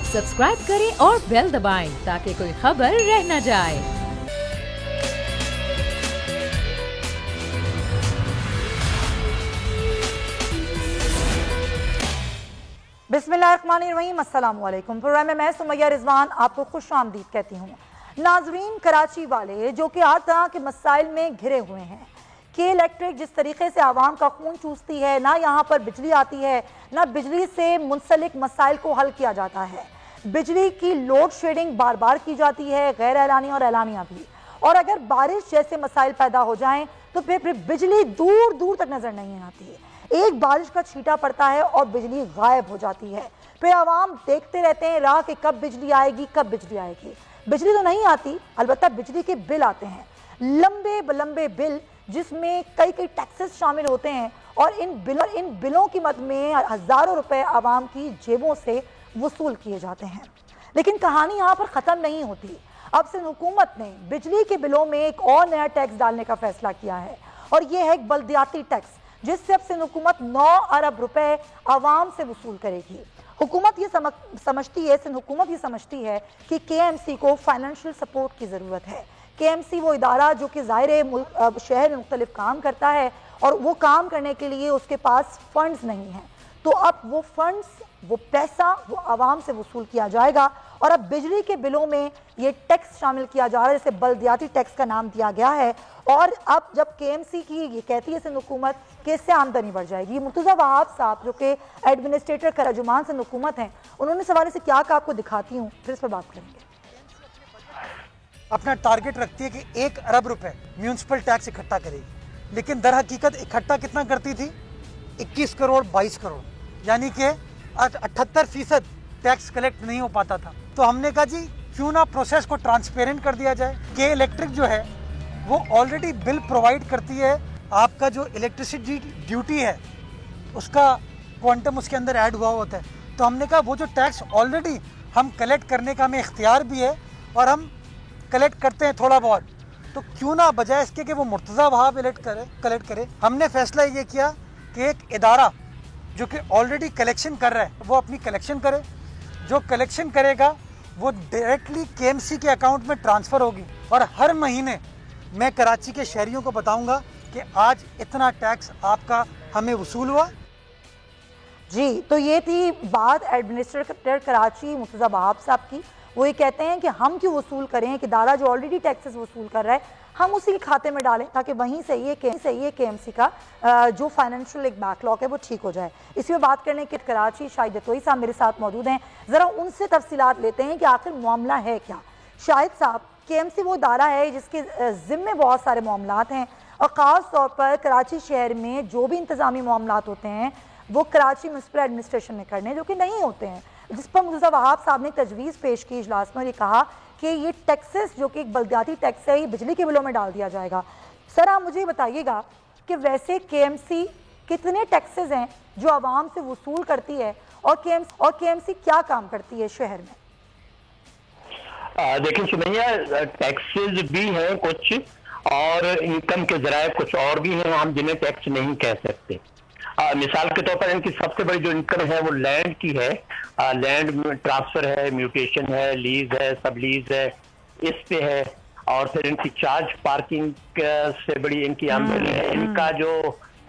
Subscribe करें और bell दबाएं ताकि कोई खबर रह न जाए। बिस्मिल्लाहिर्रहमानिर्रहीम, अस्सलाम वालेकुम। प्रोग्राम में मैं सुमैया रिजवान आपको खुश आमदीद कहती हूँ। नाजरीन, कराची वाले जो कि हर तरह के मसाइल में घिरे हुए हैं कि इलेक्ट्रिक जिस तरीके से आवाम का खून चूसती है, ना यहाँ पर बिजली आती है, ना बिजली से मुंसलिक मसाइल को हल किया जाता है। बिजली की लोड शेडिंग बार बार की जाती है, गैर एलानी और एलानिया भी। और अगर बारिश जैसे मसाइल पैदा हो जाएं तो फिर बिजली दूर दूर तक नजर नहीं आती। एक बारिश का छींटा पड़ता है और बिजली गायब हो जाती है। फिर आवाम देखते रहते हैं राह कि कब बिजली आएगी, कब बिजली आएगी। बिजली तो नहीं आती, अलबत्ता बिजली के बिल आते हैं, लंबे लंबे बिल जिसमें कई कई टैक्सेस शामिल होते हैं। और इन बिलों की मद में हज़ारों रुपए आवाम की जेबों से वसूल किए जाते हैं। लेकिन कहानी यहाँ पर ख़त्म नहीं होती। अब सिंध हुकूमत ने बिजली के बिलों में एक और नया टैक्स डालने का फैसला किया है, और ये है एक बल्दियाती टैक्स, जिससे अब सिंध हुकूमत 9 अरब रुपए आवाम से वसूल करेगी। हुकूमत ये सिंध हुकूमत ये समझती है कि KMC को फाइनेंशियल सपोर्ट की ज़रूरत है। KMC वो इदारा जो कि ज़ाहिर शहर में मुख्तलिफ काम करता है, और वो काम करने के लिए उसके पास फंड्स नहीं हैं। तो अब वो फंड्स, वो पैसा, वो आवाम से वसूल किया जाएगा। और अब बिजली के बिलों में ये टैक्स शामिल किया जा रहा है, जिसे बल्दियाती टैक्स का नाम दिया गया है। और अब जब KMC की ये कहती है सिंध हुकूमत कि इससे आमदनी बढ़ जाएगी। मुर्तज़ा वहाब साहब जो कि एडमिनिस्ट्रेटर कराजुमान सिंध हुकूमत हैं, उन्होंने इस हवाले से क्या कहा, आपको दिखाती हूँ, फिर इस पर बात करेंगे। अपना टारगेट रखती है कि 1 अरब रुपए म्यूनसिपल टैक्स इकट्ठा करेगी, लेकिन दर हकीकत इकट्ठा कितना करती थी? 21 करोड़ 22 करोड़, यानी कि 78% टैक्स कलेक्ट नहीं हो पाता था। तो हमने कहा जी क्यों ना प्रोसेस को ट्रांसपेरेंट कर दिया जाए। के इलेक्ट्रिक जो है वो ऑलरेडी बिल प्रोवाइड करती है, आपका जो इलेक्ट्रिसिटी ड्यूटी है उसका क्वांटम उसके अंदर ऐड हुआ होता है। तो हमने कहा वो जो टैक्स ऑलरेडी हम कलेक्ट करने का हमें इख्तियार भी है और हम कलेक्ट करते हैं थोड़ा बहुत, तो क्यों ना बजाय इसके कि वो मुर्तज़ा वहाब कलेक्ट करे, हमने फैसला ये किया कि एक इदारा जो कि ऑलरेडी कलेक्शन कर रहा है वो अपनी कलेक्शन करे। जो कलेक्शन करेगा वो डायरेक्टली KMC के अकाउंट में ट्रांसफ़र होगी, और हर महीने मैं कराची के शहरियों को बताऊंगा कि आज इतना टैक्स आपका हमें वसूल हुआ। जी, तो ये थी बात एडमिनिस्ट्रेटर कराची मुर्तज़ा वहाब साहब की। वो ये कहते हैं कि हम क्यों वसूल करें, कि इदारा जो ऑलरेडी टैक्सेस वसूल कर रहा है हम उसी के खाते में डालें, ताकि वहीं से ये KMC का जो फाइनेंशियल एक बैकलॉग है वो ठीक हो जाए। इसी में बात करने के कराची शाहिद जतोई साहब मेरे साथ मौजूद हैं। ज़रा उनसे तफसीलात लेते हैं कि आखिर मामला है क्या। शाहिद साहब, KMC वो इदारा है जिसके ज़िम्मे बहुत सारे मामलात हैं, और ख़ास तौर पर कराची शहर में जो भी इंतज़ामी मामलात होते हैं वो कराची म्युनिसिपल एडमिनिस्ट्रेशन में करने जो कि नहीं होते हैं, जिस पर मुर्तज़ा वहाब साहब ने तजवीज़ पेश की इजलास में, और ये कहा कि ये टैक्सेस जो कि एक बल्दियाती टैक्स है, ये बिजली के बिलों में डाल दिया जाएगा। सर, आप मुझे बताइएगा कि वैसे KMC कितने टैक्सेस हैं जो आवाम से वसूल करती है, और KMC क्या काम करती है शहर में? देखिए सुमैया, टैक्सेस भी हैं कुछ, और इनकम के जराए कुछ और भी हैं हम जिन्हें टैक्स नहीं कह सकते। मिसाल के तौर पर इनकी सबसे बड़ी जो इनकम है वो लैंड की है। लैंड ट्रांसफर है, म्यूटेशन है, लीज है, सब लीज है, इस पे है। और फिर इनकी चार्ज पार्किंग से बड़ी इनकी आमदनी है। इनका जो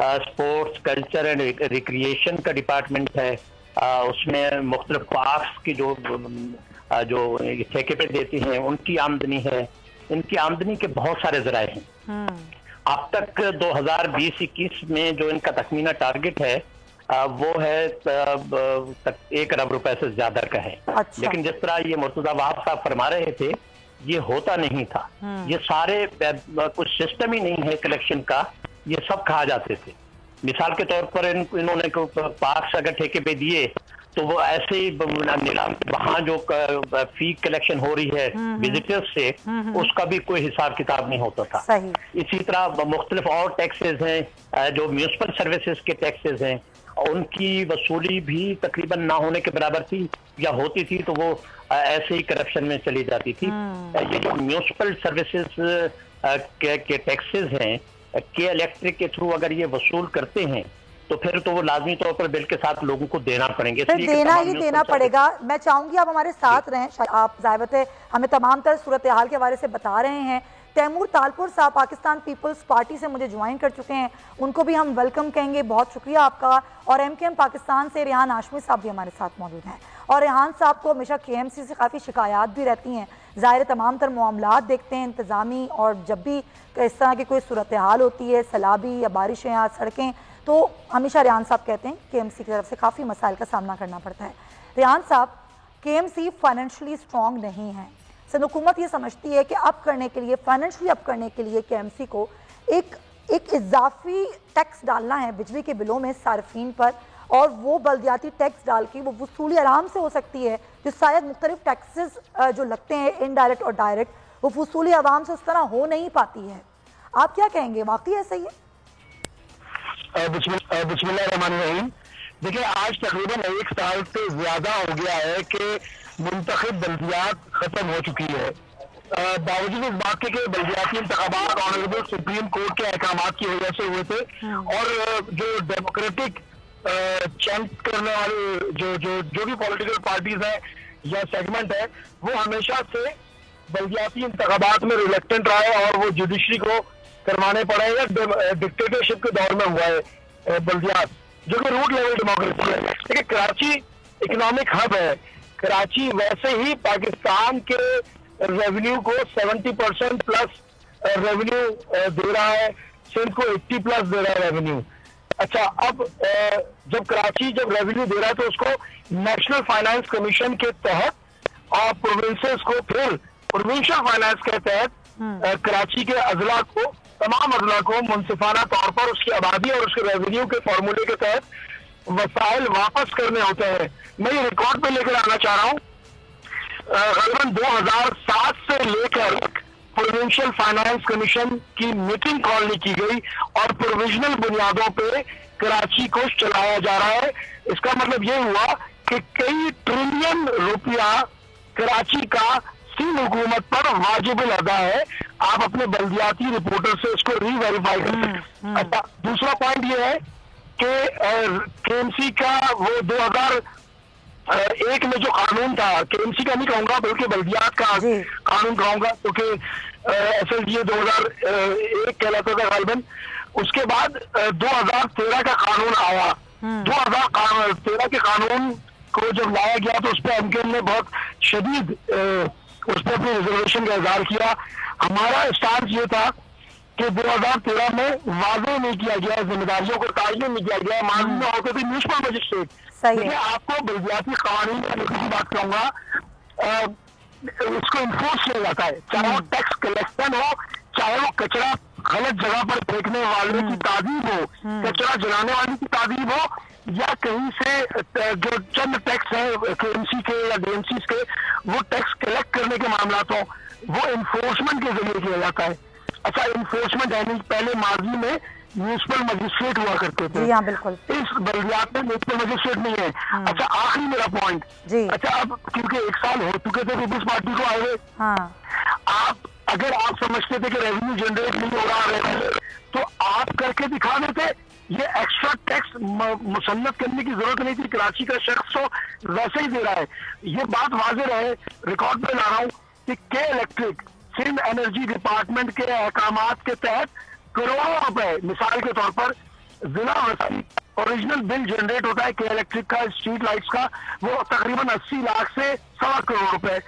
स्पोर्ट्स कल्चर एंड रिक्रिएशन का डिपार्टमेंट है, उसमें मुख्तलिफ पार्क्स की जो ठेके पे देती हैं उनकी आमदनी है। इनकी आमदनी के बहुत सारे जराए हैं। अब तक 2020-21 में जो इनका तखमीना टारगेट है वो है 1 अरब रुपए से ज्यादा का है। अच्छा। लेकिन जिस तरह ये मुर्तज़ा वहाब साहब फरमा रहे थे, ये होता नहीं था। ये सारे कुछ सिस्टम ही नहीं है कलेक्शन का, ये सब कहा जाते थे। मिसाल के तौर पर इन्होंने पार्क्स अगर ठेके पे दिए तो वो ऐसे ही नीलाम, वहाँ जो फी कलेक्शन हो रही है विजिटर्स से, उसका भी कोई हिसाब किताब नहीं होता था। सही। इसी तरह मुख्तलिफ और टैक्सेस हैं, जो म्यूनिसिपल सर्विसेज के टैक्सेस हैं, उनकी वसूली भी तकरीबन ना होने के बराबर थी, या होती थी तो वो ऐसे ही करप्शन में चली जाती थी। ये जो म्यूनिसिपल सर्विसेज के टैक्सेस हैं, के इलेक्ट्रिक के थ्रू अगर ये वसूल करते हैं तो फिर तो वो लाजमी तौर पर बिल के साथ लोगों को देना पड़ेंगे, फिर देना ही देना पड़ेगा। मैं चाहूंगी आप हमारे साथ रहें, आप ज़ाहिबत है हमें तमाम तर सूरत हाल के हवाले से बता रहे हैं। तैमूर तालपुर साहब पाकिस्तान पीपल्स पार्टी से मुझे ज्वाइन कर चुके हैं, उनको भी हम वेलकम कहेंगे, बहुत शुक्रिया आपका। और MKM पाकिस्तान से रेहान हाशमी साहब भी हमारे साथ मौजूद हैं। और रेहान साहब को हमेशा KMC से काफ़ी शिकायत भी रहती हैं, ज़ाहिर तमाम तर मामलात देखते हैं इंतज़ामी, और जब भी इस तरह की कोई सूरत हाल होती है, सैलाबी या बारिशें या सड़कें, तो हमेशा रेहान साहब कहते हैं KMC की तरफ से काफ़ी मसाइल का सामना करना पड़ता है। रेहान साहब, KMC फाइनेंशली स्ट्रॉन्ग नहीं है, सिंध हुकूमत ये समझती है कि अप करने के लिए, फाइनेंशली अप करने के लिए KMC को एक इजाफी टैक्स डालना है बिजली के बिलों में सार्फिन पर, और वो बल्दियाती टैक्स डाल के वो वसूली आराम से हो सकती है, जो शायद मुख्तलिफ टैक्सेस जो लगते हैं इनडायरेक्ट और डायरेक्ट, वो वसूली आवाम से उस तरह हो नहीं पाती है। आप क्या कहेंगे, वाकई ऐसा ही है? बिस्मिल्लाहिर्रहमानिर्रहीम। देखिए, आज तकरीबन 1 साल से ज्यादा हो गया है कि मुंतखब बल्दियात खत्म हो चुकी है। बावजूद इस बात के बल्दियाती इंतखाबात ऑनरेबल सुप्रीम कोर्ट के अहकामात की वजह से हुए थे, और जो डेमोक्रेटिक चैंट करने वाले जो भी पॉलिटिकल पार्टीज है या सेगमेंट है, वो हमेशा से बल्दियाती इंतखाबात में रिलेक्टेंट रहा है, और वो जुडिशरी को करवाने पड़े या डिक्टेटरशिप के दौर में हुआ है बल्दियात, जो कि रूट लेवल डेमोक्रेसी है। देखिए, कराची इकोनॉमिक हब है, कराची वैसे ही पाकिस्तान के रेवेन्यू को 70% प्लस रेवेन्यू दे रहा है, सिंध को 80 प्लस दे रहा है रेवेन्यू। अच्छा, अब जब कराची रेवेन्यू दे रहा है तो उसको नेशनल फाइनेंस कमीशन के तहत और प्रोविंसेस को फिर प्रोविंशियल फाइनेंस के तहत कराची के अजला को, तमाम अजला को मुनसिफाना तौर पर उसकी आबादी और उसके रेवेन्यू के फॉर्मूले के तहत वसाइल वापस करने होते हैं। मैं ये रिकॉर्ड पे लेकर आना चाह रहा हूँ, गलबन 2007 से लेकर प्रोविंशियल फाइनेंस कमीशन की मीटिंग कॉल नहीं की गई और प्रोविजनल बुनियादों पे कराची को चलाया जा रहा है। इसका मतलब ये हुआ कि कई ट्रिलियन रुपया कराची का सिंध हुकूमत पर वाजिबुल अदा है। आप अपने बल्दियाती रिपोर्टर से इसको रीवेरीफाई कर सकते हैं। अच्छा, दूसरा पॉइंट ये है कि KMC का वो 2001 में जो कानून था, KMC का नहीं कहूंगा बल्कि बल्दियात का कानून कहूंगा, क्योंकि SLDA 2001 कहलाता था गालिबन। उसके बाद 2013 का कानून आया। 2013 के कानून को जब लाया गया तो उस पर MKM ने बहुत शदीद उस पर अपनी रिजर्वेशन का इजहार किया। हमारा स्टांस ये था कि 2013 में वादे नहीं किया गया, जिम्मेदारियों को तायन नहीं किया गया, मालूम में होते थे म्यूनिसिपल मजिस्ट्रेट। देखिए, आपको बल्दियाती कानून की बात कहूंगा, उसको इन्फोर्स किया जाता है, चाहे वो टैक्स कलेक्शन हो, चाहे वो कचरा गलत जगह पर फेंकने वाले की तादीब हो, कचरा जलाने वाले की तादीब हो, या कहीं से जो चंद टैक्स है KMC के या DMCs के, वो टैक्स कलेक्ट करने के मामला हो, वो इन्फोर्समेंट के जरिए किया जाता है। अच्छा, इन्फोर्समेंट यानी पहले माजी में म्यूनिसिपल मजिस्ट्रेट हुआ करते थे। जी हाँ, बिल्कुल। इस बल्दियात में म्यूनिसिपल मजिस्ट्रेट नहीं है। अच्छा, आखिरी मेरा पॉइंट, अच्छा, अब क्योंकि 1 साल हो चुके थे पीपल्स पार्टी को आए हुए, अगर आप समझते थे कि रेवेन्यू जनरेट नहीं हो रहा है तो आप करके दिखा देते। ये एक्स्ट्रा टैक्स मुसन्नत करने की जरूरत नहीं थी, कराची का शख्स तो वैसे ही दे रहा है। ये बात वाज़ेह रहे, रिकॉर्ड पे ला रहा हूँ कि के इलेक्ट्रिक सिंध एनर्जी डिपार्टमेंट के अहकामात के तहत करोड़ों रुपए, मिसाल के तौर पर जिला वसी ओरिजिनल बिल जनरेट होता है के इलेक्ट्रिक का, स्ट्रीट लाइट्स का, वो तकरीबन 80 लाख से 1.25 करोड़ रुपए,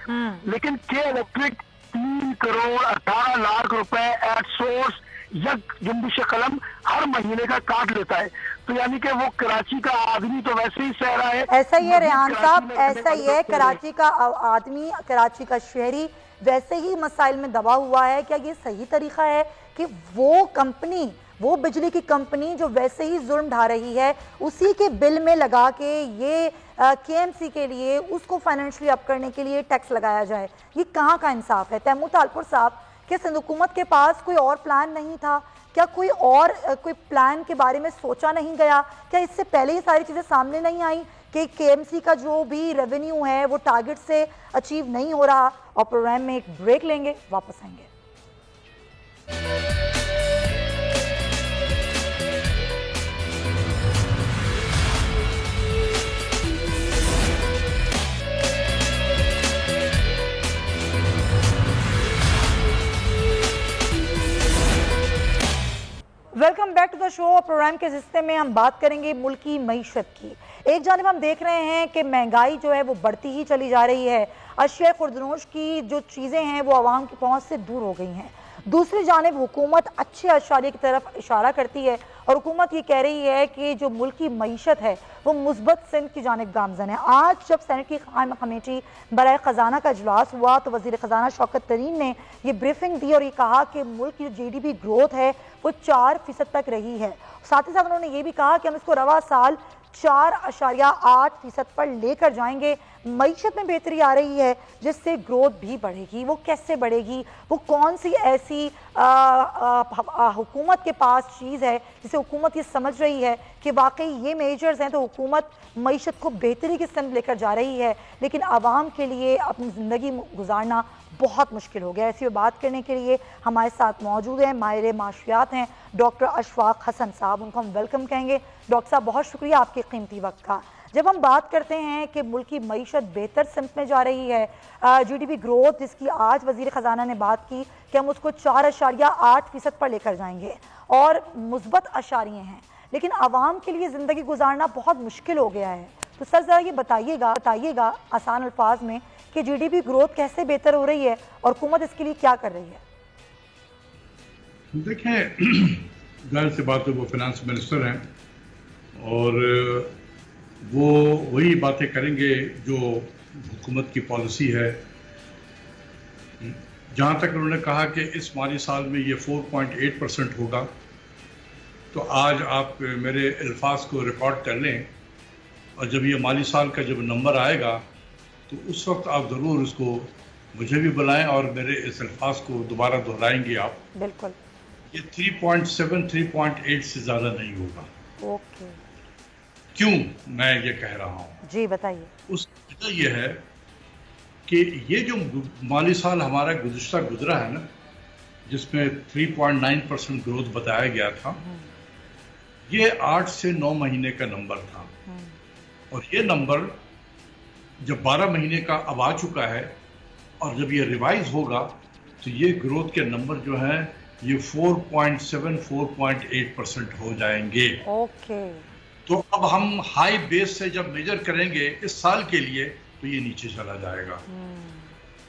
लेकिन के इलेक्ट्रिक 3 करोड़ 18 लाख रुपए एट सोर्स या जुम्बिश कलम हर महीने का काट लेता है। तो यानी कि वो कराची का आदमी तो वैसे ही सह रहा है। ऐसा ही है रेहान साहब, ऐसा ही है, कराची का आदमी, कराची का शहरी वैसे ही मसाइल में दबा हुआ है। क्या ये सही तरीका है कि वो कंपनी, वो बिजली की कंपनी जो वैसे ही जुर्म ढा रही है, उसी के बिल में लगा के ये KMC के लिए उसको फाइनेंशियली अप करने के लिए टैक्स लगाया जाए? ये कहाँ का इंसाफ है? तैमूर तालपुर साहब, क्या सिंध हुकूमत के पास कोई और प्लान नहीं था? क्या कोई और कोई प्लान के बारे में सोचा नहीं गया? क्या इससे पहले ये सारी चीज़ें सामने नहीं आई कि KMC का जो भी रेवेन्यू है वो टारगेट से अचीव नहीं हो रहा? और प्रोग्राम में एक ब्रेक लेंगे, वापस आएंगे। शो प्रोग्राम के हिस्से में हम बात करेंगे मुल्की मईशत की। एक जानिब हम देख रहे हैं कि महंगाई जो है वो बढ़ती ही चली जा रही है, अशिया खुर्दनोश की जो चीज़ें हैं वो आवाम की पहुंच से दूर हो गई हैं। दूसरी जानिब हुकूमत अच्छे अशारे की तरफ इशारा करती है और हुकूमत ये कह रही है कि जो मुल्की मईशत है वो मुस्बत सिंध की जानिब गामजन है। आज जब सेनेट की कायम कमेटी बराए ख़जाना का इजलास हुआ तो वज़ीर ख़जाना शौकत तरीन ने ये ब्रीफिंग दी और ये कहा कि मुल्क की जो GDP ग्रोथ है वो 4% तक रही है। साथ ही साथ उन्होंने ये भी कहा कि हम इसको रवा साल 4.8% पर लेकर जाएंगे। मईशत में बेहतरी आ रही है जिससे ग्रोथ भी बढ़ेगी। वो कैसे बढ़ेगी, वो कौन सी ऐसी हुकूमत के पास चीज़ है जिसे हुकूमत ये समझ रही है कि वाकई ये मेजर्स हैं तो हुकूमत मईशत को बेहतरी की संग लेकर जा रही है, लेकिन आवाम के लिए अपनी ज़िंदगी गुजारना बहुत मुश्किल हो गया। ऐसी बात करने के लिए हमारे साथ मौजूद हैं माहिर माशियात हैं डॉक्टर अशफाक हसन साहब। उनको हम वेलकम कहेंगे। डॉक्टर साहब बहुत शुक्रिया आपके कीमती वक्त का। जब हम बात करते हैं कि मुल्क की मईशत बेहतर सिमत में जा रही है, GDP ग्रोथ जिसकी आज वज़ीर ख़जाना ने बात की कि हम उसको 4.8% पर लेकर जाएंगे और मुस्बत अशारिये हैं, लेकिन आवाम के लिए ज़िंदगी गुजारना बहुत मुश्किल हो गया है। तो सर ज़रा ये बताइएगा आसान अल्फाज में कि GDP ग्रोथ कैसे बेहतर हो रही है और हुकूमत इसके लिए क्या कर रही है? देखें, जाहिर सी बात है वो फाइनेंस मिनिस्टर हैं और वो वही बातें करेंगे जो हुकूमत की पॉलिसी है। जहाँ तक उन्होंने कहा कि इस माली साल में ये 4.8% होगा, तो आज आप मेरे अल्फाज को रिकॉर्ड कर लें और जब ये माली साल का जब नंबर आएगा तो उस वक्त आप ज़रूर उसको मुझे भी बुलाएं और मेरे इस अल्फाज को दोबारा दोहराएंगे आप। बिल्कुल। ये 3.7 3.8 से ज़्यादा नहीं होगा। ओके। क्यों मैं ये कह रहा हूँ जी बताइए। उसकी वजह यह है कि ये जो माली साल हमारा गुजरा है ना, जिसमें 3.9% ग्रोथ बताया गया था, ये 8 से 9 महीने का नंबर था और ये नंबर जब 12 महीने का अब आ चुका है और जब ये रिवाइज होगा तो ये ग्रोथ के नंबर जो हैं ये 4.7 4.8% हो जाएंगे। ओके। तो अब हम हाई बेस से जब मेजर करेंगे इस साल के लिए तो ये नीचे चला जाएगा।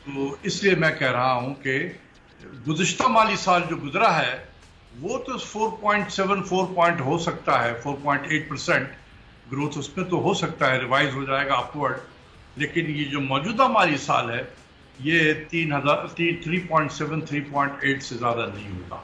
तो इसलिए मैं कह रहा हूं कि गुज़िश्ता माली साल जो गुजरा है वो तो 4.7 4 हो सकता है, 4.8% ग्रोथ उसमें तो हो सकता है, रिवाइज हो जाएगा अपवर्ड, लेकिन ये जो मौजूदा माली साल है ये 3.7 3.8 से ज़्यादा नहीं होगा।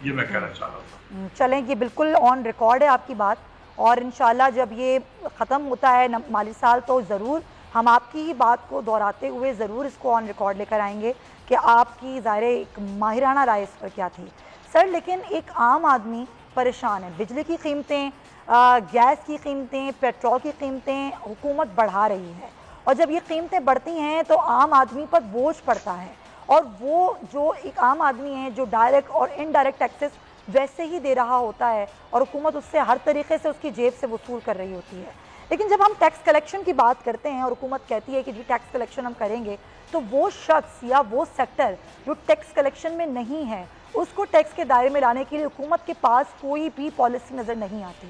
ये मैं कहना चाह रहा था। चलें, ये बिल्कुल ऑन रिकॉर्ड है आपकी बात और इंशाल्लाह जब ये ख़त्म होता है माली साल तो ज़रूर हम आपकी ही बात को दोहराते हुए ज़रूर इसको ऑन रिकॉर्ड लेकर आएंगे कि आपकी ज़ाहिर एक माहिराना राय इस पर क्या थी। सर लेकिन एक आम आदमी परेशान है, बिजली की कीमतें, गैस की कीमतें, पेट्रोल की कीमतें हुकूमत बढ़ा रही है और जब ये कीमतें बढ़ती हैं तो आम आदमी पर बोझ पड़ता है और वो जो एक आम आदमी है जो डायरेक्ट और इनडायरेक्ट टैक्सेस वैसे ही दे रहा होता है और हुकूमत उससे हर तरीके से उसकी जेब से वसूल कर रही होती है। लेकिन जब हम टैक्स कलेक्शन की बात करते हैं और हुकूमत कहती है कि जी टैक्स कलेक्शन हम करेंगे, तो वो शख्स या वो सेक्टर जो टैक्स कलेक्शन में नहीं है उसको टैक्स के दायरे में लाने के लिए हुकूमत के पास कोई भी पॉलिसी नज़र नहीं आती,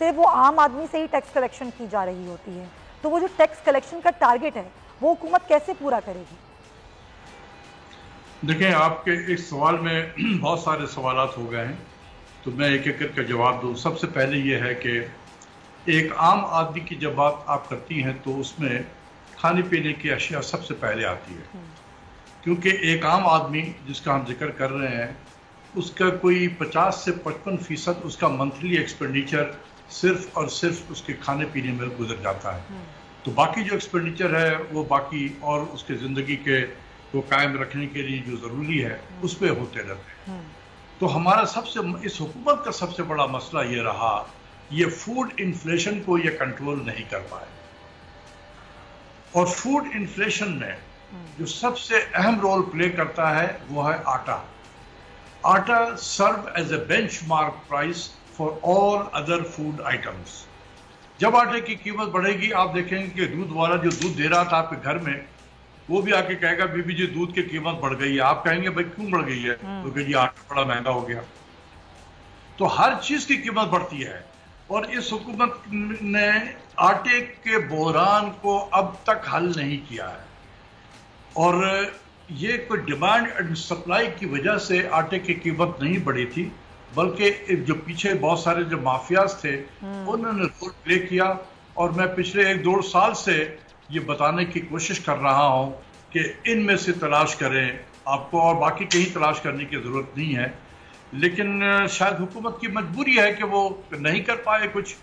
सिर्फ वो आम आदमी से ही टैक्स कलेक्शन की जा रही होती है। तो वो जो टैक्स कलेक्शन का टारगेट है वो हुकूमत कैसे पूरा करेगी? देखें, आपके इस सवाल में बहुत सारे सवालात हो गए हैं, तो मैं एक एक करके जवाब दूँ। सबसे पहले ये है कि एक आम आदमी की जब बात आप करती हैं तो उसमें खाने पीने की अशिया सबसे पहले आती है, क्योंकि एक आम आदमी जिसका हम जिक्र कर रहे हैं उसका कोई 50 से 55% उसका मंथली एक्सपेंडिचर सिर्फ और सिर्फ उसके खाने पीने में गुजर जाता है। तो बाकी जो एक्सपेंडिचर है वो बाकी और उसके ज़िंदगी के वो कायम रखने के लिए जो ज़रूरी है उस पर होते रहते हैं। तो हमारा इस हुकूमत का सबसे बड़ा मसला ये रहा, ये फूड इन्फ्लेशन को ये कंट्रोल नहीं कर पाए। और फूड इन्फ्लेशन में जो सबसे अहम रोल प्ले करता है वो है आटा। आटा serve as a benchmark price for all other food items. जब आटे की कीमत बढ़ेगी, आप देखेंगे कि दूध वाला जो दूध दे रहा था आपके घर में वो भी आके कहेगा बीबी जी दूध की कीमत बढ़ गई है। आप कहेंगे भाई क्यों बढ़ गई है? तो कि जी आटा बड़ा महंगा हो गया। तो हर चीज़ की कीमत बढ़ती है। और इस हुकूमत ने आटे के बहरान को अब तक हल नहीं किया है। और ये कोई डिमांड एंड सप्लाई की वजह से आटे की कीमत नहीं बढ़ी थी, बल्कि जो पीछे बहुत सारे जो माफियाज थे उन्होंने रोल प्ले किया। और मैं पिछले 1-2 साल से ये बताने की कोशिश कर रहा हूँ कि इनमें से तलाश करें आपको, और बाकी कहीं तलाश करने की ज़रूरत नहीं है। लेकिन शायद हुकूमत की मजबूरी है कि वो नहीं कर पाए कुछ,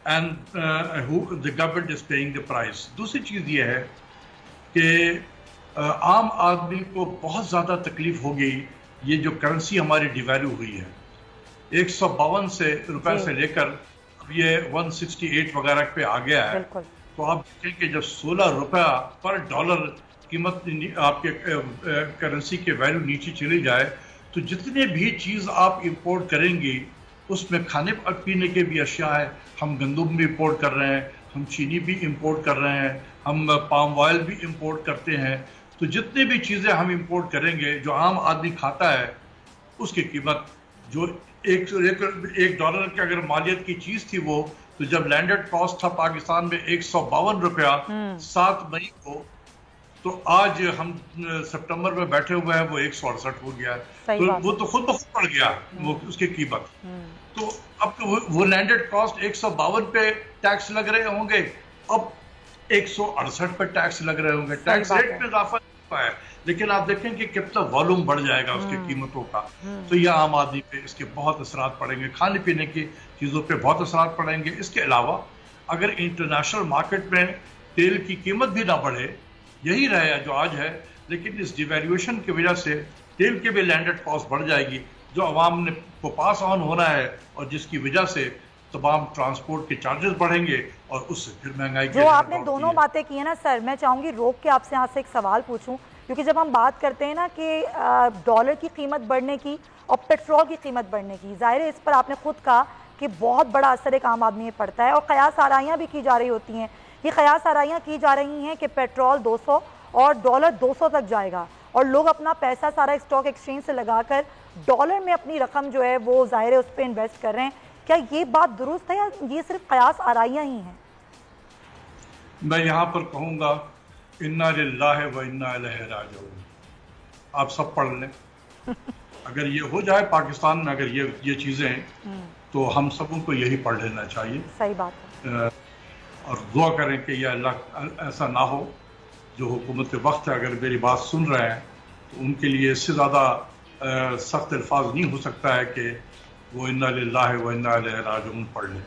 and the government is paying the price. दूसरी चीज़ ये है कि आम आदमी को बहुत ज़्यादा तकलीफ हो गई, ये जो करेंसी हमारी डिवैल्यू हुई है 152 रुपए से लेकर ये 168 वगैरह पे आ गया है। तो आप देखें कि जब 16 रुपया पर डॉलर कीमत आपके करेंसी के वैल्यू नीचे चली जाए, तो जितने भी चीज़ आप इंपोर्ट करेंगी उसमें खाने पीने के भी अशिया है। हम गंदम भी इंपोर्ट कर रहे हैं, हम चीनी भी इंपोर्ट कर रहे हैं, हम पाम ऑयल भी इंपोर्ट करते हैं। तो जितने भी चीज़ें हम इंपोर्ट करेंगे जो आम आदमी खाता है उसकी कीमत जो एक डॉलर की अगर मालियत की चीज़ थी वो, तो जब लैंडेड कॉस्ट था पाकिस्तान में 152 रुपया 7 मई को, तो आज हम सितंबर में बैठे हुए हैं वो 168 हो गया है। तो वो तो खुद ब खुद बढ़ गया वो उसकी कीमत। तो अब तो वो लैंडेड कॉस्ट 152 पे टैक्स लग रहे होंगे, अब 168 पे टैक्स लग रहे होंगे। टैक्स रेट में इजाफा हुआ है, लेकिन आप देखें कि कितना वॉल्यूम बढ़ जाएगा उसकी कीमतों का। तो यह आम आदमी पे इसके बहुत असरात पड़ेंगे, खाने पीने की चीज़ों पे बहुत असरात पड़ेंगे। इसके अलावा अगर इंटरनेशनल मार्केट में तेल की कीमत भी ना बढ़े, यही रहे जो आज है, लेकिन इस डिवैल्यूएशन की वजह से तेल के भी लैंडेड कॉस्ट बढ़ जाएगी जो अवाम ने को पास ऑन होना है, और जिसकी वजह से तमाम ट्रांसपोर्ट के चार्जेस बढ़ेंगे और उससे फिर महंगाई। जो आपने दोनों बातें की है ना सर, मैं चाहूँगी रोक के आपसे यहाँ से एक सवाल पूछूं, क्योंकि जब हम बात करते हैं ना कि डॉलर की कीमत बढ़ने की और पेट्रोल की कीमत बढ़ने की, ज़ाहिर है इस पर आपने खुद कहा कि बहुत बड़ा असर एक आम आदमी में पड़ता है, और क़यास आराइयाँ भी की जा रही होती हैं। ये क़यास आराइयाँ की जा रही हैं कि पेट्रोल 200 और डॉलर 200 तक जाएगा, और लोग अपना पैसा सारा स्टॉक एक्सचेंज से लगाकर डॉलर में अपनी रकम जो है वो ज़ाहिर है उस पर इन्वेस्ट कर रहे हैं। क्या ये बात दुरुस्त है या ये सिर्फ क़यास आराइयाँ ही हैं? मैं यहाँ पर कहूँगा इन्ना लिल्लाहि व इन्ना इलैहि राजिऊन। आप सब पढ़ लें। अगर ये हो जाए पाकिस्तान में, अगर ये चीज़ें, तो हम सबों को यही पढ़ लेना चाहिए। सही बात है। और दुआ करें कि यह अल्लाह ऐसा ना हो। जो हुकूमत के वक्त है, अगर मेरी बात सुन रहे हैं तो उनके लिए इससे ज़्यादा सख्त अल्फाज नहीं हो सकता है कि वो इन्ना लिल्लाहि व इन्ना इलैहि राजिऊन पढ़ लें।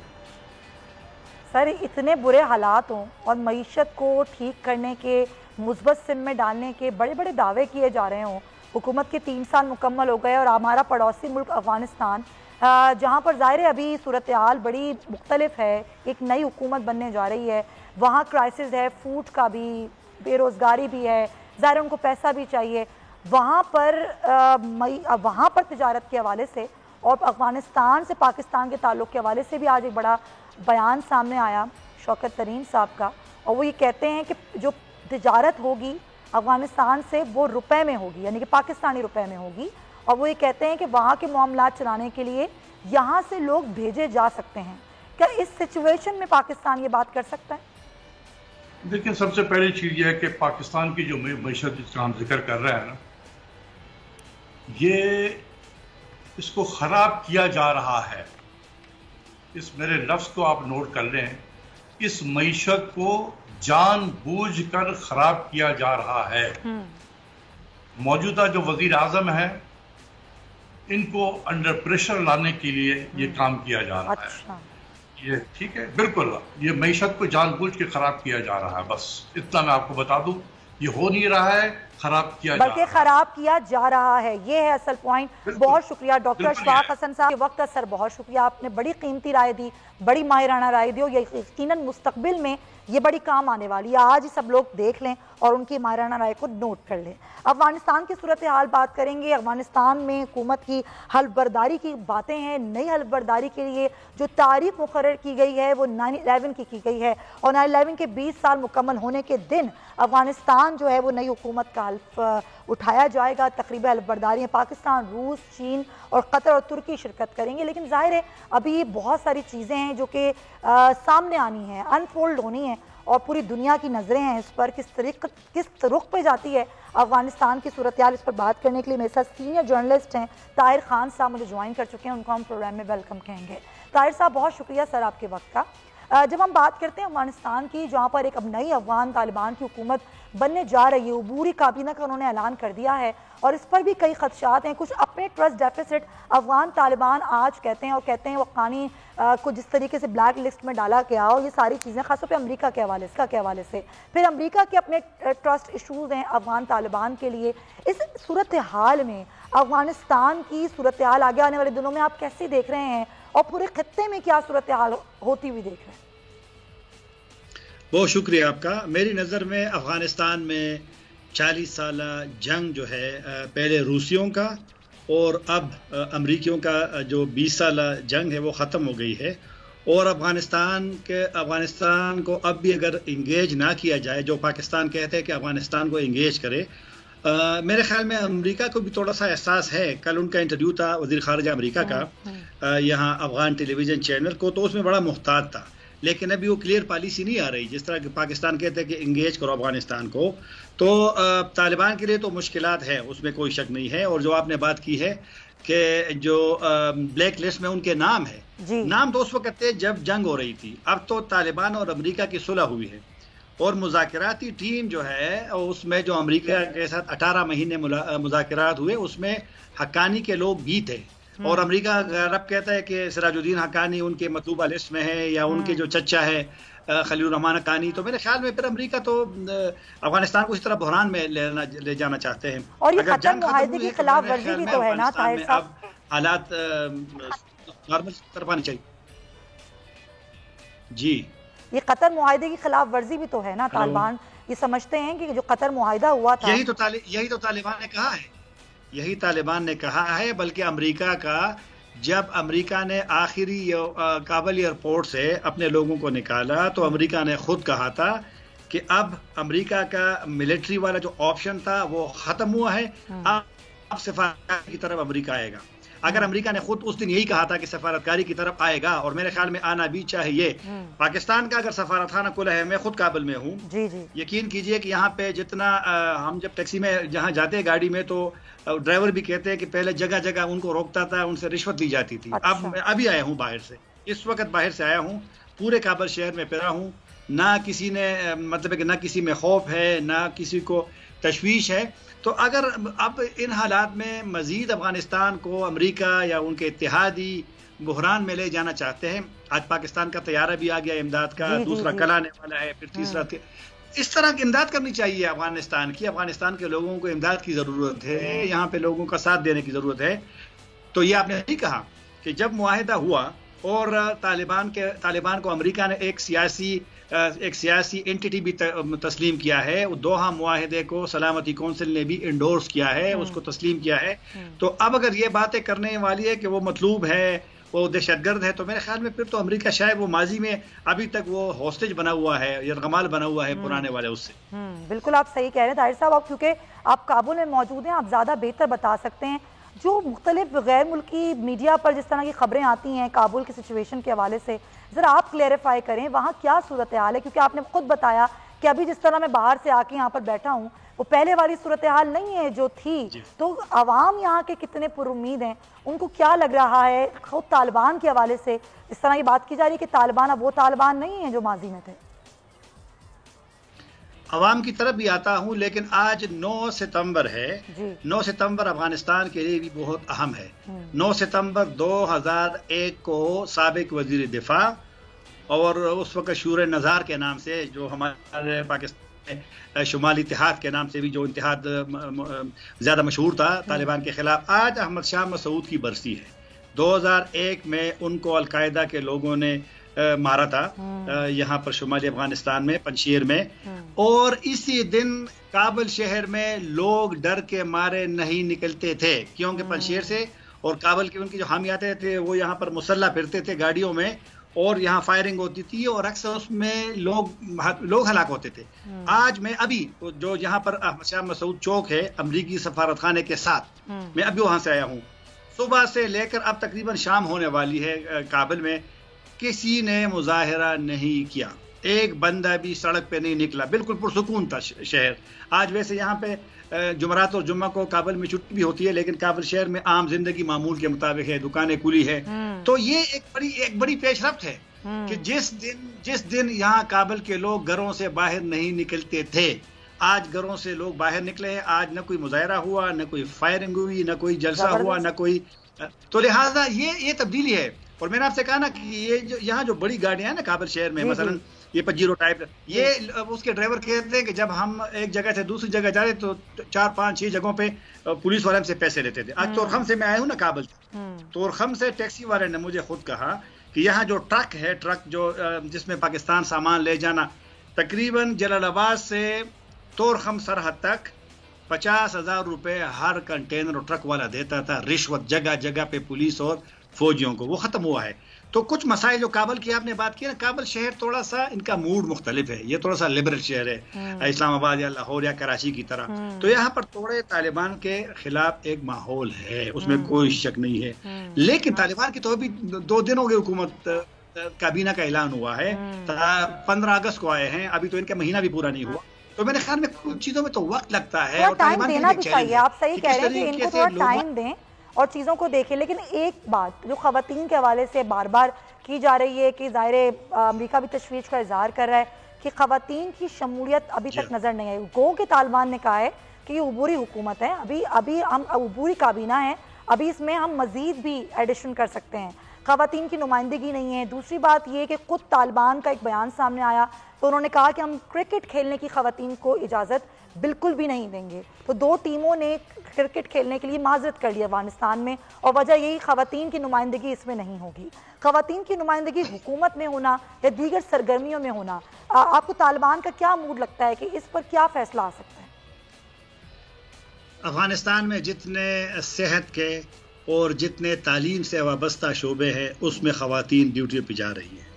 सर, इतने बुरे हालात हों और मईशत को ठीक करने के, मुस्बत सिम में डालने के बड़े बड़े दावे किए जा रहे हों, हुकूमत के 3 साल मुकम्मल हो गए और हमारा पड़ोसी मुल्क अफ़गानिस्तान, जहाँ पर ज़ाहिर अभी सूरत हाल बड़ी मुख्तलिफ है, एक नई हुकूमत बनने जा रही है, वहाँ क्राइसिस है, फूड का भी, बेरोज़गारी भी है, ज़ाहिर उनको पैसा भी चाहिए। वहाँ पर तिजारत के हवाले से और अफ़गानिस्तान से पाकिस्तान के ताल्लुक़ के हवाले से भी आज एक बड़ा बयान सामने आया शौकत तरीन साहब का, और वो ये कहते हैं कि जो तिजारत होगी अफ़गानिस्तान से वो रुपए में होगी, यानी कि पाकिस्तानी रुपए में होगी, और वो ये कहते हैं कि वहाँ के मामलात चलाने के लिए यहाँ से लोग भेजे जा सकते हैं। क्या इस सिचुएशन में पाकिस्तान ये बात कर सकता है? देखिए, सबसे पहली चीज़ यह है कि पाकिस्तान की जो मईशत जिसका हम जिक्र कर रहे हैं ना, ये इसको ख़राब किया जा रहा है। इस मेरे लफ्ज़ को आप नोट कर लें, इस मईशत को जानबूझकर ख़राब किया जा रहा है। मौजूदा जो वज़ीर आज़म है, इनको अंडर प्रेशर लाने के लिए ये काम किया जा रहा है। ये ठीक है, बिल्कुल ये मईशत को जानबूझ के ख़राब किया जा रहा है। बस इतना मैं आपको बता दूं, ये हो नहीं रहा है, खराब किया जा रहा है, बल्कि खराब किया जा रहा है। ये है असल पॉइंट। बहुत शुक्रिया डॉक्टर अशफाक हसन साहब, वक्त सर बहुत शुक्रिया, आपने बड़ी कीमती राय दी, बड़ी माहिराना राय दी, और ये यकीनन मुस्तकबिल में ये बड़ी काम आने वाली है। आज ही सब लोग देख लें और उनकी माहिराना राय को नोट कर लें। अफगानिस्तान की सूरत हाल बात करेंगे। अफगानिस्तान में हुकूमत की हल्फ बर्दारी की बातें हैं। नई हल्फ बर्दारी के लिए जो तारीख मुकर्रर की गई है वो 9/11 की गई है, और 9/11 के 20 साल मुकम्मल होने के दिन अफगानिस्तान जो है वो नई हुकूमत का हल्फ उठाया जाएगा। तकरीबन हल्फबरदारी पाकिस्तान, रूस, चीन और कतर और तुर्की शिरकत करेंगे। लेकिन जाहिर है अभी बहुत सारी चीज़ें हैं जो कि सामने आनी हैं, अनफोल्ड होनी है और पूरी दुनिया की नज़रें हैं इस पर किस रुख पे जाती है अफगानिस्तान की सूरत हाल। इस पर बात करने के लिए मेरे साथ सीनियर जर्नलिस्ट हैं ताहिर खान साहब, मुझे ज्वाइन कर चुके हैं, उनको हम प्रोग्राम में वेलकम कहेंगे। ताहिर साहब, बहुत शुक्रिया सर आपके वक्त का। जब हम बात करते हैं अफगानिस्तान की, जहाँ पर एक अब नई अफगान तालिबान की हुकूमत बनने जा रही है, अबूरी काबीना का उन्होंने ऐलान कर दिया है और इस पर भी कई खदशात हैं। कुछ अपने ट्रस्ट डेफिसिट अफगान तालिबान आज कहते हैं और कहते हैं अफगानी को जिस तरीके से ब्लैक लिस्ट में डाला गया और ये सारी चीज़ें खासतौर पे अमेरिका के हवाले से फिर अमेरिका के अपने ट्रस्ट इशूज़ हैं अफगान तालिबान के लिए। इस सूरत हाल में अफगानिस्तान की सूरत हाल आगे आने वाले दिनों में आप कैसे देख रहे हैं और पूरे खत्ते में क्या सूरत हाल होती हुई देख रहे हैं? बहुत शुक्रिया आपका। मेरी नज़र में अफ़गानिस्तान में 40 साल जंग जो है, पहले रूसियों का और अब अमरीकियों का जो 20 साल जंग है वो ख़त्म हो गई है। और अफ़गानिस्तान को अब भी अगर इंगेज ना किया जाए, जो पाकिस्तान कहते हैं कि अफ़गानिस्तान को इंगेज करे, मेरे ख्याल में अमेरिका को भी थोड़ा सा एहसास है। कल उनका इंटरव्यू था वज़ीर ख़ारिजा अमेरिका का यहाँ अफ़गान टेलीविज़न चैनल को, तो उसमें बड़ा मुहतात था। लेकिन अभी वो क्लियर पॉलिसी नहीं आ रही। जिस तरह कि पाकिस्तान कहते हैं कि इंगेज करो अफगानिस्तान को, तो तालिबान के लिए तो मुश्किलात है, उसमें कोई शक नहीं है। और जो आपने बात की है कि जो ब्लैक लिस्ट में उनके नाम है, नाम तो उस वक्त थे जब जंग हो रही थी। अब तो तालिबान और अमेरिका की सुलह हुई है और मुज़ाकराती टीम जो है उसमें जो अमेरिका के साथ 18 महीने मुज़ाकरात हुए, उसमें हक्कानी के लोग भी थे। और अमेरिका अरब कहता है कि सिराजुद्दीन हक्कानी उनके मतलूबा लिस्ट में है या उनके जो चचा है खलील रहमान हक्कानी, तो मेरे ख्याल में फिर अमेरिका तो अफगानिस्तान को इस तरह बहरान में ले जाना चाहते हैं। और ये खत्म मुआहदे की खिलाफ वर्जी भी तो है ना ताहिर साहब? अब हालात नॉर्मल तरफ आनी चाहिए। जी, ये कतर मुआहदे की खिलाफ वर्जी भी तो है ना? तालिबान ये समझते हैं कि जो कतर मुआहदा हुआ था, यही तो तालिबान ने कहा है, यही तालिबान ने कहा है। बल्कि अमेरिका का, जब अमेरिका ने आखिरी काबुल एयरपोर्ट से अपने लोगों को निकाला तो अमेरिका ने खुद कहा था कि अब अमेरिका का मिलिट्री वाला जो ऑप्शन था वो ख़त्म हुआ है, अब सफारतकारी की तरफ अमेरिका आएगा। अगर अमेरिका ने खुद उस दिन यही कहा था कि सफारतकारी की तरफ आएगा, और मेरे ख्याल में आना भी चाहिए। पाकिस्तान का अगर सफारतखाना खुला है, मैं खुद काबुल में हूँ, यकीन कीजिए कि यहाँ पे जितना हम जब टैक्सी में जहाँ जाते हैं गाड़ी में, तो ड्राइवर भी कहते हैं कि पहले जगह जगह उनको रोकता था, उनसे रिश्वत ली जाती थी। अब अभी आया हूँ बाहर से, इस वक्त बाहर से आया हूँ, पूरे काबुल शहर में फिरा हूँ, ना किसी ने मतलब कि ना किसी में खौफ है, ना किसी को तशवीश है। तो अगर अब इन हालात में मजीद अफगानिस्तान को अमेरिका या उनके इत्तेहादी बहरान में ले जाना चाहते हैं, आज पाकिस्तान का तैयारा भी आ गया इमदाद का, दूसरा कल आने वाला है, फिर तीसरा, इस तरह की इमदाद करनी चाहिए अफगानिस्तान की। अफगानिस्तान के लोगों को इमदाद की ज़रूरत है, यहाँ पे लोगों का साथ देने की ज़रूरत है। तो ये आपने नहीं कहा कि जब मुआहिदा हुआ और तालिबान को अमेरिका ने एक सियासी एंटिटी भी तस्लीम किया है, दोहा मुआहिदे को सलामती कौंसिल ने भी इंडोर्स किया है, उसको तस्लीम किया है। तो अब अगर ये बातें करने वाली है कि वो मतलूब है, वो दहशतगर्द है, तो मेरे ख्याल में फिर तो अमेरिका शायद वो माजी में अभी तक वो हॉस्टेज बना हुआ है, यरगमाल बना हुआ है पुराने वाले उससे। बिल्कुल आप सही कह रहे हैं ताहिर साहब। अब क्योंकि आप काबुल में मौजूद हैं, आप ज़्यादा बेहतर बता सकते हैं। जो मुख्तलिफ गैर मुल्की मीडिया पर जिस तरह की खबरें आती हैं काबुल की सिचुएशन के हवाले से, ज़रा आप क्लेरिफाई करें वहाँ क्या सूरत हाल है? क्योंकि आपने खुद बताया कि अभी जिस तरह मैं बाहर से आके यहाँ पर बैठा हूँ, वो पहले वाली सूरत हाल नहीं है जो थी। तो आवाम यहाँ के कितने पुरुम्मीद हैं, उनको क्या लग रहा है? खुद तालिबान के हवाले से इस तरह की बात की जा रही है कि तालिबान अब वो तालिबान नहीं है जो माजी में थे। अवाम की तरफ भी आता हूँ, लेकिन आज 9 सितंबर है। 9 सितंबर अफगानिस्तान के लिए भी बहुत अहम है। 9 सितंबर 2001 को साबिक वजीर दिफा और उस वक्त शूर नज़ार के नाम से, जो हमारे पाकिस्तान शुमाली इत्तेहाद के नाम से भी जो इत्तेहाद ज़्यादा मशहूर था तालिबान के ख़िलाफ़, आज अहमद शाह मसूद की बरसी है। 2001 में उनको अलकायदा के लोगों ने मारा था यहाँ पर शुमाली अफगानिस्तान में, पंजशीर में। और इसी दिन काबुल शहर में लोग डर के मारे नहीं निकलते थे, क्योंकि पंजशीर से और काबुल के उनके जो हामी आते थे वो यहाँ पर मुसल्ला फिरते थे गाड़ियों में, और यहाँ फायरिंग होती थी और अक्सर उसमें लोग हलाक होते थे। आज मैं अभी जो यहाँ पर शाह मसूद चौक है अमरीकी सफारत खाने के साथ, मैं अभी वहाँ से आया हूँ। सुबह से लेकर अब तकरीबन शाम होने वाली है काबुल में, किसी ने मुजाहिरा नहीं किया, एक बंदा भी सड़क पे नहीं निकला, बिल्कुल पुरसुकून था शहर। आज वैसे यहाँ पे जुमरात और जुम्मा को काबुल में छुट्टी भी होती है, लेकिन काबुल शहर में आम जिंदगी मामूल के मुताबिक है, दुकानें खुली है। तो ये एक बड़ी पेशरफ्त है कि जिस दिन यहाँ काबुल के लोग घरों से बाहर नहीं निकलते थे, आज घरों से लोग बाहर निकले हैं। आज न कोई मुजाहिरा हुआ, न कोई फायरिंग हुई, न कोई जलसा हुआ, न कोई। तो लिहाजा ये तब्दीली है। और मैंने आपसे कहा ना कि ये यहाँ जो बड़ी गाड़ियां हैं ना काबुल शहर में, मसलन ये पजीरो टाइप, ये उसके ड्राइवर कहते हैं कि जब हम एक जगह से दूसरी जगह जा रहे तो 4, 5, 6 जगहों पे पुलिस वाले से पैसे लेते थे। आज तोरखम से मैं आया हूँ ना काबुल, तोरखम से टैक्सी वाले ने मुझे खुद कहा कि यहाँ जो ट्रक जो जिसमें पाकिस्तान सामान ले जाना, तकरीबन जलालाबाद से तोरखम सरहद तक 50,000 रुपए हर कंटेनर और ट्रक वाला देता था रिश्वत, जगह जगह पे पुलिस और फौजियों को। वो खत्म हुआ है। तो कुछ मसाइल जो काबुल की आपने बात की ना, काबुल शहर थोड़ा सा इनका मूड मुख्तलिफ है, ये थोड़ा सा लिबरल शहर है इस्लामाबाद या लाहौर या कराची की तरह। तो यहाँ पर थोड़े तालिबान के खिलाफ एक माहौल है, उसमें कोई शक नहीं है। लेकिन तालिबान की तो अभी 2 दिन हो गए हुकूमत काबीना का ऐलान हुआ है, 15 अगस्त को आए हैं, अभी तो इनका महीना भी पूरा नहीं हुआ। तो मेरे ख्याल में कुछ चीजों में तो वक्त लगता है और टाइम देना भी चाहिए। आप सही कह रहे हैं कि इनको थोड़ा टाइम दें और चीज़ों को देखें। लेकिन एक बात जो ख़वातीन के हवाले से बार बार की जा रही है कि ज़ाहिर अमेरिका भी तशवीश का इजहार कर रहा है कि ख़वातीन की शमूलियत अभी तक नज़र नहीं आई। गो के तालिबान ने कहा है कि ये उबूरी हुकूमत है, अभी हम उबूरी काबीना है, अभी इसमें हम मज़ीद भी एडिशन कर सकते हैं, ख़वातीन की नुमाइंदगी नहीं है। दूसरी बात ये कि खुद तालिबान का एक बयान सामने आया तो उन्होंने कहा कि हम क्रिकेट खेलने की ख़वातीन को इजाज़त बिल्कुल भी नहीं देंगे। तो 2 टीमों ने क्रिकेट खेलने के लिए माजरत कर ली अफगानिस्तान में, और वजह यही ख़वातीन की नुमाइंदगी इसमें नहीं होगी। ख़वातीन की नुमाइंदगी हुकूमत में होना या दीगर सरगर्मियों में होना, आपको तालिबान का क्या मूड लगता है कि इस पर क्या फैसला आ सकता है? अफगानिस्तान में जितने सेहत के और जितने तालीम से वाबस्ता शोबे हैं उसमें ख़वातीन ड्यूटी पर जा रही हैं।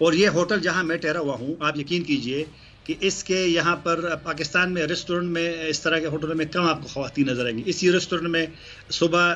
और ये होटल जहाँ मैं ठहरा हुआ हूँ, आप यकीन कीजिए कि इसके यहाँ पर पाकिस्तान में रेस्टोरेंट में इस तरह के होटलों में कम आपको ख़वातीन नज़र आएंगी। इसी रेस्टोरेंट में सुबह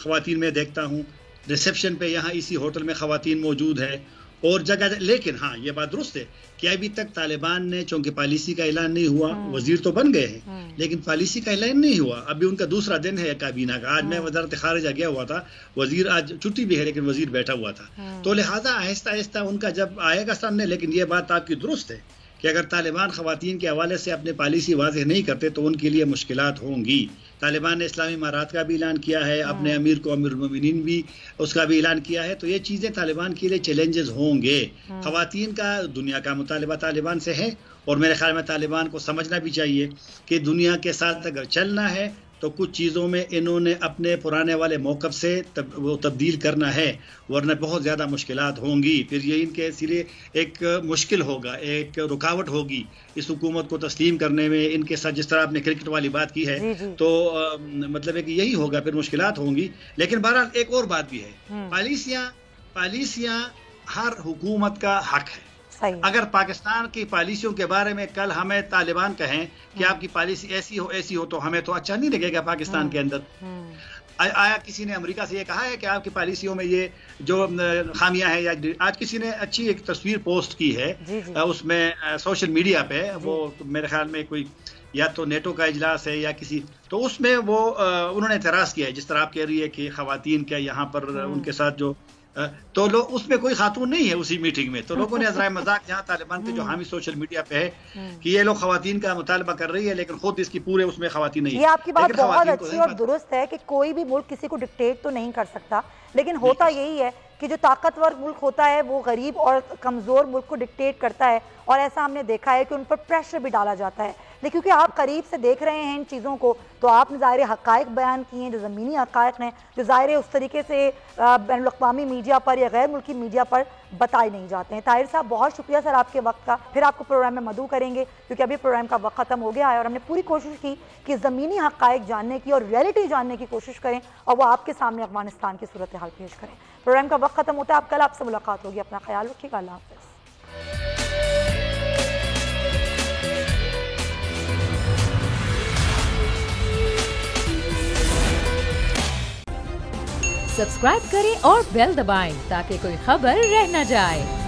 ख़वातीन में देखता हूँ, रिसेप्शन पे यहाँ इसी होटल में ख़वातीन मौजूद है और जगह। लेकिन हाँ, ये बात दुरुस्त है कि अभी तक तालिबान ने, चूँकि पॉलिसी का ऐलान नहीं हुआ, वजीर तो बन गए हैं लेकिन पॉलिसी का ऐलान नहीं हुआ। अभी उनका दूसरा दिन है काबीना का। आज मैं वज़ारत ख़ारिजा गया हुआ था, वजीर आज छुट्टी भी है लेकिन वजीर बैठा हुआ था। तो लिहाजा आहिस्ता आहिस्ता उनका जब आएगा सामने। लेकिन ये बात आपकी दुरुस्त है कि अगर तालिबान ख़वातीन के हवाले से अपनी पॉलिसी वाज़ेह नहीं करते तो उनके लिए मुश्किलात होंगी। तालिबान ने इस्लामी इमारात का भी ऐलान किया है, अपने अमीर को अमीरुल मोमिनीन भी उसका भी ऐलान किया है। तो ये चीज़ें तालिबान के लिए चैलेंजेस होंगे। ख़वातीन का दुनिया का मुतालिबा तालिबान से है और मेरे ख्याल में तालिबान को समझना भी चाहिए कि दुनिया के साथ अगर चलना है तो कुछ चीज़ों में इन्होंने अपने पुराने वाले मौक़िफ़ से वो तब्दील करना है, वरना बहुत ज़्यादा मुश्किलात होंगी। फिर ये इनके इसलिए एक मुश्किल होगा, एक रुकावट होगी इस हुकूमत को तस्लीम करने में। इनके साथ जिस तरह आपने क्रिकेट वाली बात की है तो मतलब है कि यही होगा, फिर मुश्किलात होंगी। लेकिन बहरहाल एक और बात भी है, पॉलिसियाँ हर हुकूमत का हक है। अगर पाकिस्तान की पॉलिसियों के बारे में कल हमें तालिबान कहें कि आपकी पॉलिसी ऐसी हो तो हमें तो अच्छा नहीं लगेगा पाकिस्तान के अंदर। आया किसी ने अमेरिका से ये कहा है कि आपकी पॉलिसियों में ये जो खामियां हैं? या आज किसी ने अच्छी एक तस्वीर पोस्ट की है उसमें सोशल मीडिया पे, वो मेरे ख्याल में कोई या तो नेटो का इजलास है या किसी, तो उसमें वो उन्होंने एतराज़ किया है जिस तरह आप कह रही है कि ख़वातीन क्या यहाँ पर उनके साथ जो तो लोग, उसमें कोई खातून नहीं है उसी मीटिंग में। तो लोगों ने अज़राए मजाक यहाँ तालिबान के जो हामी सोशल मीडिया पे है कि ये लोग ख़वातीन का मुतालबा कर रही है लेकिन खुद इसकी पूरे उसमें ख़वातीन नहीं है। ये आपकी बात बहुत अच्छी और दुरुस्त है कि कोई भी मुल्क किसी को डिक्टेट तो नहीं कर सकता, लेकिन होता यही है कि जो ताकतवर मुल्क होता है वो गरीब और कमज़ोर मुल्क को डिक्टेट करता है, और ऐसा हमने देखा है कि उन पर प्रेशर भी डाला जाता है। लेकिन क्योंकि आप करीब से देख रहे हैं इन चीज़ों को, तो आपने ज़ाहिर हक़ाइक़ बयान किए हैं जो ज़मीनी हक़ाइक़ हैं, जो ज़ाहिर उस तरीके से बैनुल-अक़वामी मीडिया पर या गैर मुल्की मीडिया पर बताए नहीं जाते हैं। ताहिर साहब, बहुत शुक्रिया सर आपके वक्त का। फिर आपको प्रोग्राम में मदऊ करेंगे क्योंकि अभी प्रोग्राम का वक्त ख़त्म हो गया है और हमने पूरी कोशिश की कि ज़मीनी हक़ाइक़ जानने की और रियलिटी जानने की कोशिश करें और वो आपके सामने अफगानिस्तान की सूरत हाल पेश करें। प्रोग्राम का वक्त ख़त्म होता है। अब कल आपसे मुलाकात होगी। अपना ख्याल रखिएगा। अल्लाह हाफ़िज़। सब्सक्राइब करें और बेल दबाएं ताकि कोई खबर रह न जाए।